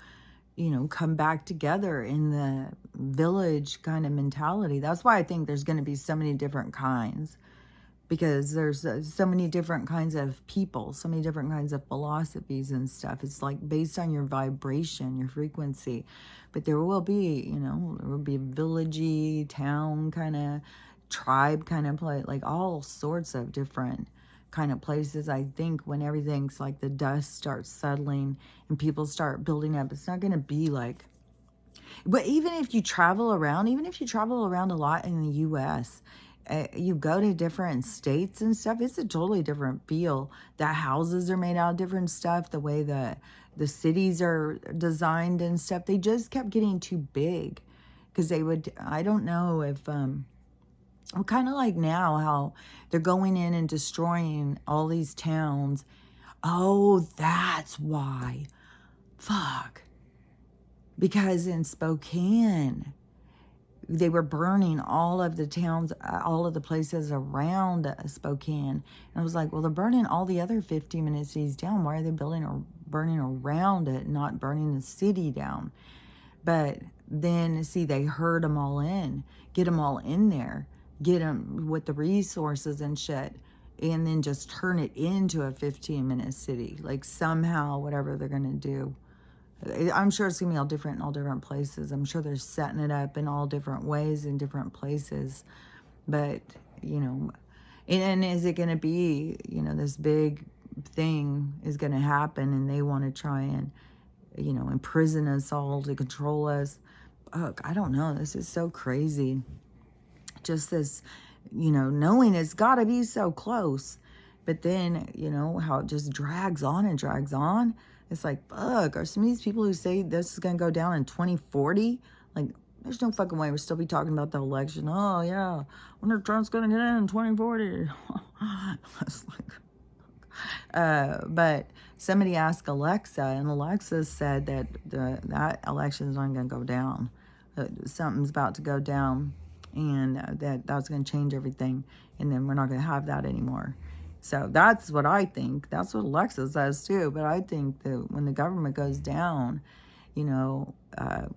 you know, come back together in the village kind of mentality. That's why I think there's going to be so many different kinds, because there's so many different kinds of people, so many different kinds of philosophies and stuff. It's like based on your vibration, your frequency. But there will be, you know, there will be villagey, town kind of, tribe kind of place, like all sorts of different kind of places. I think when everything's like the dust starts settling and people start building up, it's not going to be like, but even if you travel around a lot in the US, you go to different states and stuff, it's a totally different feel. The houses are made out of different stuff, the way the cities are designed and stuff. They just kept getting too big, because they would, I don't know if, kind of like now how they're going in and destroying all these towns. Oh, that's why. Fuck. Because in Spokane, they were burning all of the towns, all of the places around Spokane. And I was like, well, they're burning all the other 15-minute cities down. Why are they building or burning around it, not burning the city down? But then, see, they herd them all in, get them all in there, get them with the resources and shit, and then just turn it into a 15-minute city. Like somehow, whatever they're going to do. I'm sure it's going to be all different in all different places. I'm sure they're setting it up in all different ways in different places. But, you know, and is it going to be, you know, this big thing is going to happen and they want to try and, you know, imprison us all to control us? Look, I don't know. This is so crazy. Just this, you know, knowing it's got to be so close. But then, you know, how it just drags on and drags on. It's like, fuck, are some of these people who say this is going to go down in 2040? Like, there's no fucking way we'll still be talking about the election. Oh, yeah, wonder if Trump's going to get in 2040. It's like, but somebody asked Alexa, and Alexa said that that election is not going to go down. Something's about to go down, and that's going to change everything, and then we're not going to have that anymore. So that's what I think. That's what Alexa says too. But I think that when the government goes down, you know, I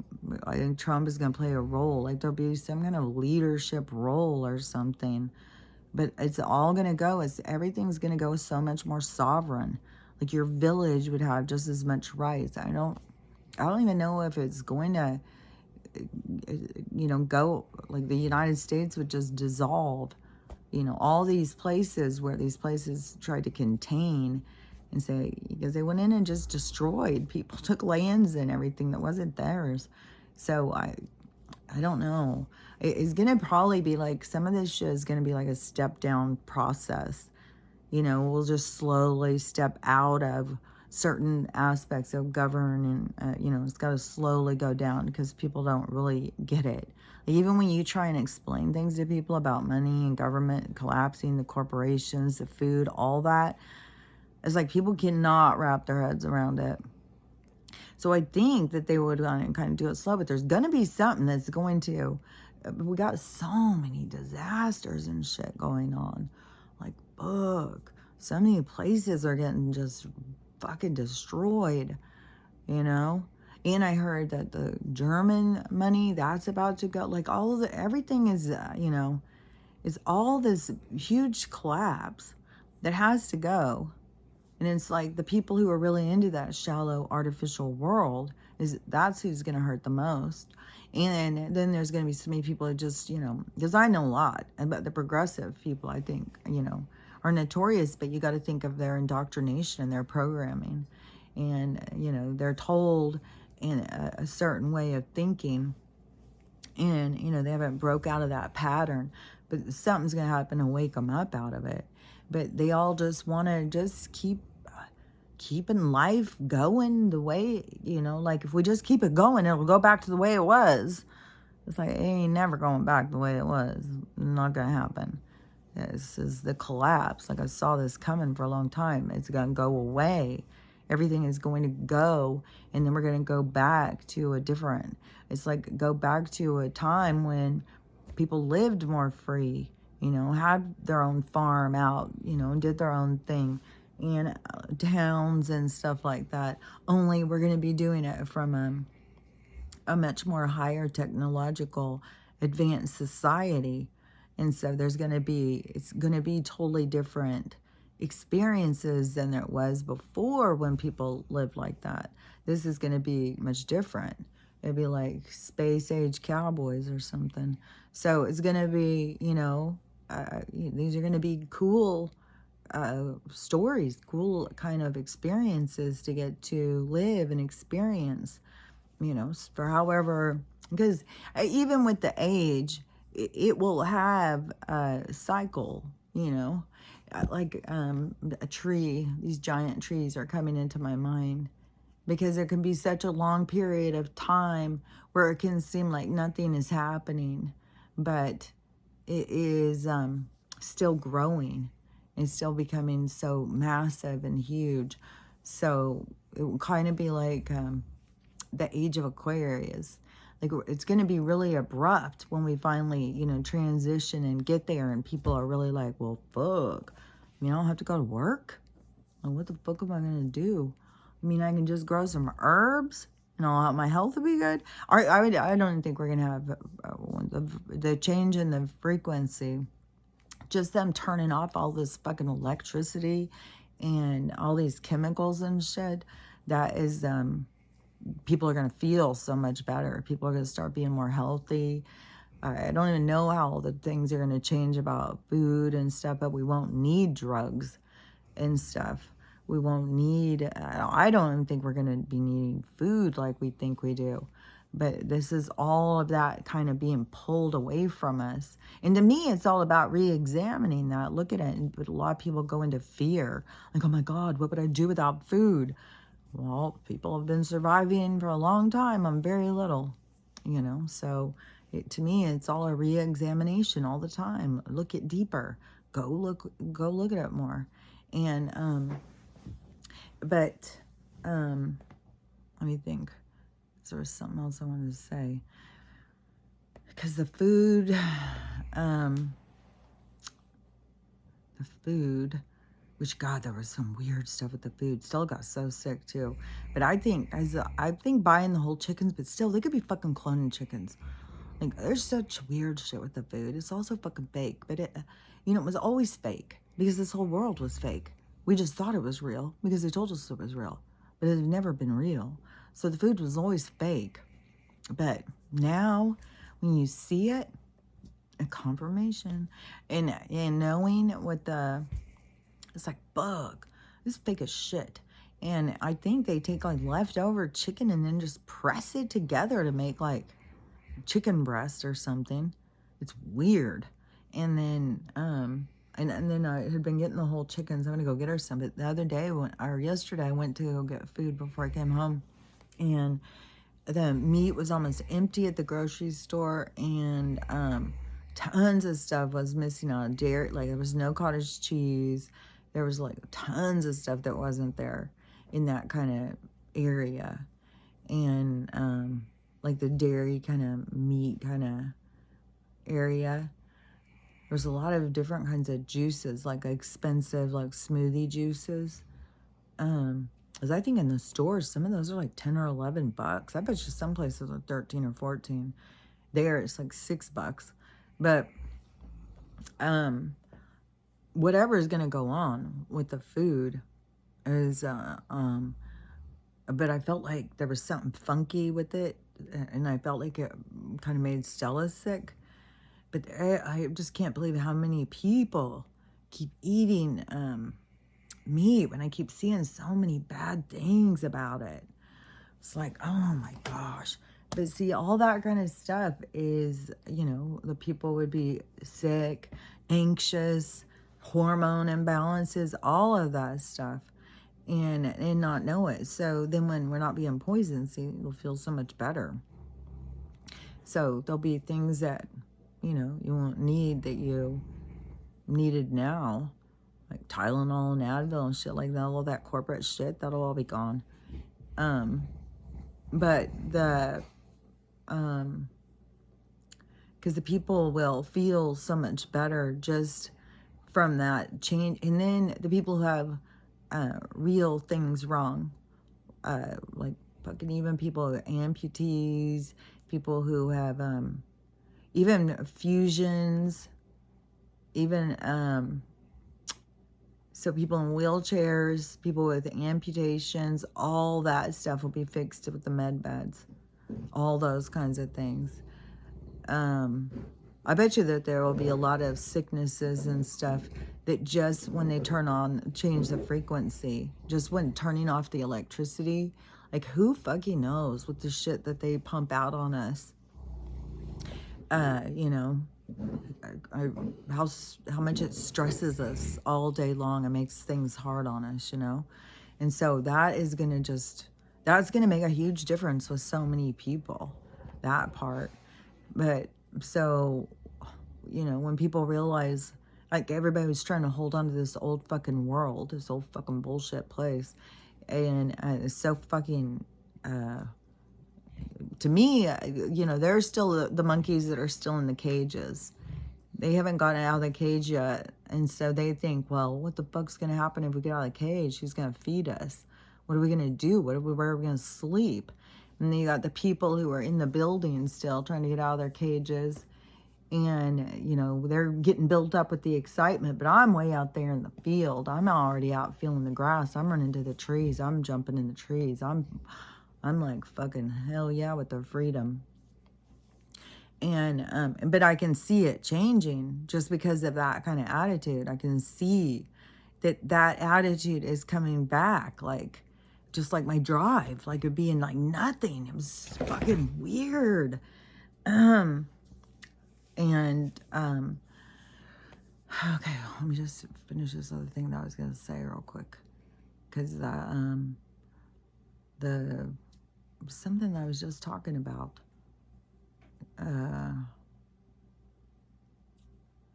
think Trump is going to play a role. Like there'll be some kind of leadership role or something. But it's all going to go, everything's going to go so much more sovereign. Like your village would have just as much rights. I don't even know if it's going to, you know, go, like the United States would just dissolve. You know, all these places where these places tried to contain and say, because they went in and just destroyed. People took lands and everything that wasn't theirs. So I don't know. It's going to probably be like, some of this shit is going to be like a step down process. You know, we'll just slowly step out of certain aspects of governing. You know, it's got to slowly go down because people don't really get it. Even when you try and explain things to people about money and government collapsing, the corporations, the food, all that, it's like people cannot wrap their heads around it. So I think that they would kind of do it slow, but there's going to be something that's going to, we got so many disasters and shit going on. Like, fuck, so many places are getting just fucking destroyed, you know? And I heard that the German money, that's about to go. Like everything is, you know, is all this huge collapse that has to go. And it's like the people who are really into that shallow artificial world, that's who's going to hurt the most. And then there's going to be so many people that just, you know, because I know a lot about the progressive people, I think, you know, are notorious, but you got to think of their indoctrination and their programming. And, you know, they're told in a certain way of thinking, and you know they haven't broke out of that pattern, but something's going to happen to wake them up out of it. But they all just want to just keep keeping life going the way, like if we just keep it going, it'll go back to the way it was. It's like, it ain't never going back the way it was. Not gonna happen. This is the collapse. Like, I saw this coming for a long time. It's gonna go away. Everything is going to go, and then we're gonna go back to a different, it's like go back to a time when people lived more free, had their own farm out, and did their own thing, and towns and stuff like that. Only we're going to be doing it from a much more higher technological advanced society. And so it's going to be totally different experiences than it was before when people lived like that. This is going to be much different. It'd be like space age cowboys or something. So it's going to be, these are going to be cool stories, cool kind of experiences to get to live and experience, for however, because even with the age, it will have a cycle, like a tree. These giant trees are coming into my mind because there can be such a long period of time where it can seem like nothing is happening, but it is still growing and still becoming so massive and huge. So it will kind of be like the age of Aquarius. Like, it's going to be really abrupt when we finally, transition and get there, and people are really like, well, fuck, I don't have to go to work? Like, what the fuck am I going to do? I can just grow some herbs and my health will be good. I don't think we're going to have the change in the frequency. Just them turning off all this fucking electricity and all these chemicals and shit. That is, people are going to feel so much better. People are going to start being more healthy. I don't even know how the things are going to change about food and stuff, but we won't need drugs and stuff. We won't need, I don't even think we're going to be needing food like we think we do. But this is all of that kind of being pulled away from us. And to me, it's all about re-examining that. Look at it. But a lot of people go into fear. Like, oh my God, what would I do without food? Well, people have been surviving for a long time on very little, So to me, it's all a re-examination all the time. Look at deeper. Go look at it more. And, but let me think. There was something else I wanted to say. Because the food, which, God, there was some weird stuff with the food. Still got so sick too. But I think buying the whole chickens, but still, they could be fucking cloning chickens. Like, there's such weird shit with the food. It's also fucking fake. But it was always fake because this whole world was fake. We just thought it was real because they told us it was real, but it had never been real. So the food was always fake. But now, when you see it, a confirmation, and knowing what it's like, bug, this is fake as shit. And I think they take like leftover chicken and then just press it together to make like chicken breast or something. It's weird. And then and then I had been getting the whole chickens. I'm gonna go get her some. But the other day, yesterday, I went to go get food before I came home, and the meat was almost empty at the grocery store, and tons of stuff was missing on dairy. Like, there was no cottage cheese. There was like tons of stuff that wasn't there in that kind of area, and like the dairy kind of meat kind of area. There's a lot of different kinds of juices, like expensive, like smoothie juices. Because I think in the stores, some of those are like $10 or $11. I bet you some places are 13 or 14. There, it's like $6. But whatever is going to go on with the food is, but I felt like there was something funky with it, and I felt like it kind of made Stella sick. But I just can't believe how many people keep eating meat when I keep seeing so many bad things about it. It's like, oh my gosh. But see, all that kind of stuff is, the people would be sick, anxious, hormone imbalances, all of that stuff. and not know it. So then when we're not being poisoned, see, it'll feel so much better. So there'll be things that, you know, you won't need that you needed now, like Tylenol and Advil and shit like that. All that corporate shit, that'll all be gone. But the because the people will feel so much better just from that change. And then the people who have real things wrong, like fucking even people who are amputees, people who have even fusions, even so people in wheelchairs, people with amputations, all that stuff will be fixed with the med beds, all those kinds of things. I bet you that there will be a lot of sicknesses and stuff that just when they change the frequency, just when turning off the electricity, like who fucking knows with the shit that they pump out on us. You know, how much it stresses us all day long and makes things hard on us, you know? And so that is going to that's going to make a huge difference with so many people, that part. But so, you know, when people realize, like everybody was trying to hold on to this old fucking world, this old fucking bullshit place. And it's so fucking, to me, you know, there's still the monkeys that are still in the cages. They haven't gotten out of the cage yet. And so they think, well, what the fuck's going to happen if we get out of the cage? She's going to feed us. What are we going to do? Where are we going to sleep? And then you got the people who are in the building still trying to get out of their cages. And, you know, they're getting built up with the excitement. But I'm way out there in the field. I'm already out feeling the grass. I'm running to the trees. I'm jumping in the trees. I'm like fucking hell yeah with the freedom. And, but I can see it changing just because of that kind of attitude. I can see that attitude is coming back, like, just like my drive, like it being like nothing. It was fucking weird. Okay, let me just finish this other thing that I was going to say real quick. Because, something that I was just talking about.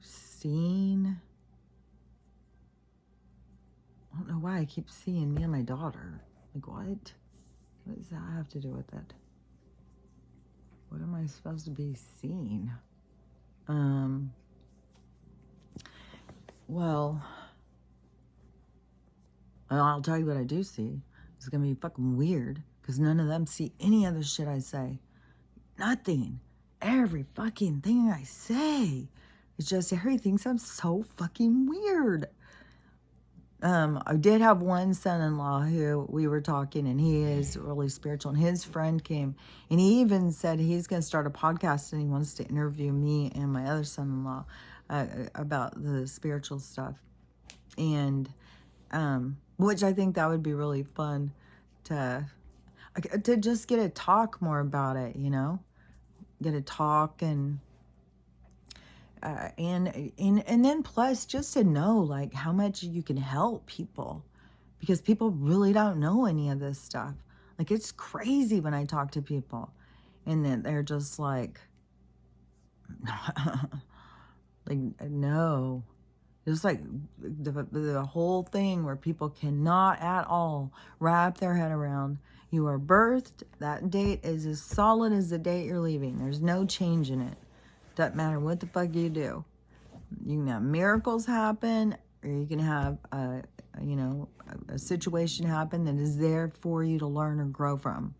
Seeing. I don't know why I keep seeing me and my daughter. Like, what? What does that have to do with it? What am I supposed to be seeing? Well, I'll tell you what I do see. It's going to be fucking weird because none of them see any of the shit I say. Nothing. Every fucking thing I say. It's just Harry thinks I'm so fucking weird. I did have one son-in-law who we were talking, and he is really spiritual, and his friend came, and he even said he's going to start a podcast, and he wants to interview me and my other son-in-law about the spiritual stuff, and which I think that would be really fun to just get to talk more about it, you know, get to talk and then plus just to know like how much you can help people, because people really don't know any of this stuff. Like it's crazy when I talk to people and then they're just like like no, it's like the whole thing where people cannot at all wrap their head around. You are birthed, that date is as solid as the date you're leaving. There's no change in it. Doesn't matter what the fuck you do. You can have miracles happen, or you can have a situation happen that is there for you to learn or grow from.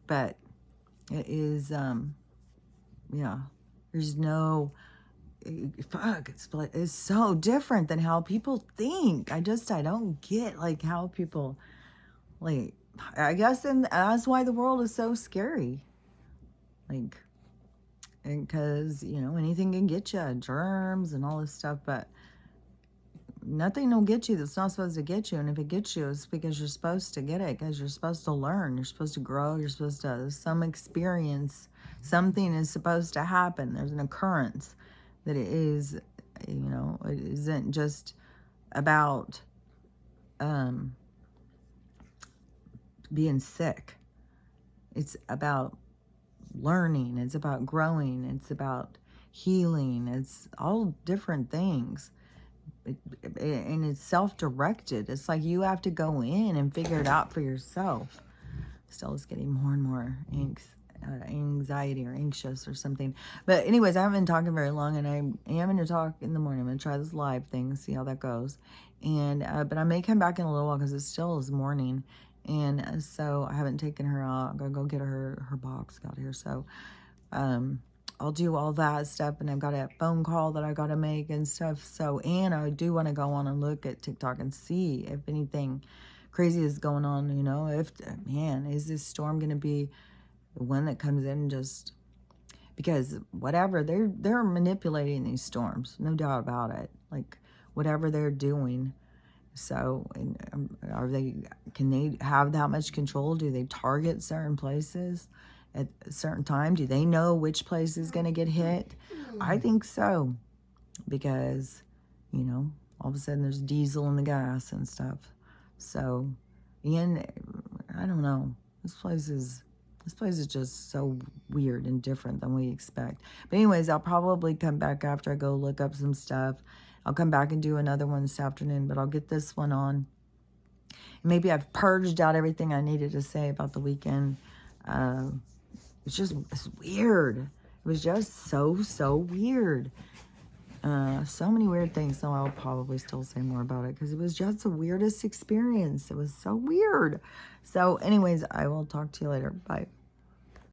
But it is, there's no, it's so different than how people think. I don't get like how people, like, I guess, and that's why the world is so scary. Like, because, anything can get you, germs and all this stuff, but nothing will get you that's not supposed to get you. And if it gets you, it's because you're supposed to get it, because you're supposed to learn, you're supposed to grow, you're supposed to, some experience, something is supposed to happen. There's an occurrence that it is, it isn't just about, being sick. It's about learning. It's about growing. It's about healing. It's all different things. And it's self-directed. It's like you have to go in and figure it out for yourself. Still is getting more and more anxiety or anxious or something. But anyways, I haven't been talking very long, and I am going to talk in the morning. I'm going to try this live thing, see how that goes. And but I may come back in a little while because it still is morning. And so I haven't taken her out. I'm going to go get her box out here. So I'll do all that stuff, and I've got a phone call that I got to make and stuff. So, and I do want to go on and look at TikTok and see if anything crazy is going on, you know, if, man, is this storm going to be the one that comes in just, because whatever, they're manipulating these storms, no doubt about it, like whatever they're doing. So, can they have that much control? Do they target certain places at a certain time? Do they know which place is going to get hit? I think so, because, you know, all of a sudden there's diesel in the gas and stuff. So, and I don't know, this place is just so weird and different than we expect. But anyways, I'll probably come back after I go look up some stuff. I'll come back and do another one this afternoon, but I'll get this one on. Maybe I've purged out everything I needed to say about the weekend. It's weird. It was just so weird. So many weird things. So I'll probably still say more about it because it was just the weirdest experience. It was so weird. So anyways, I will talk to you later. Bye.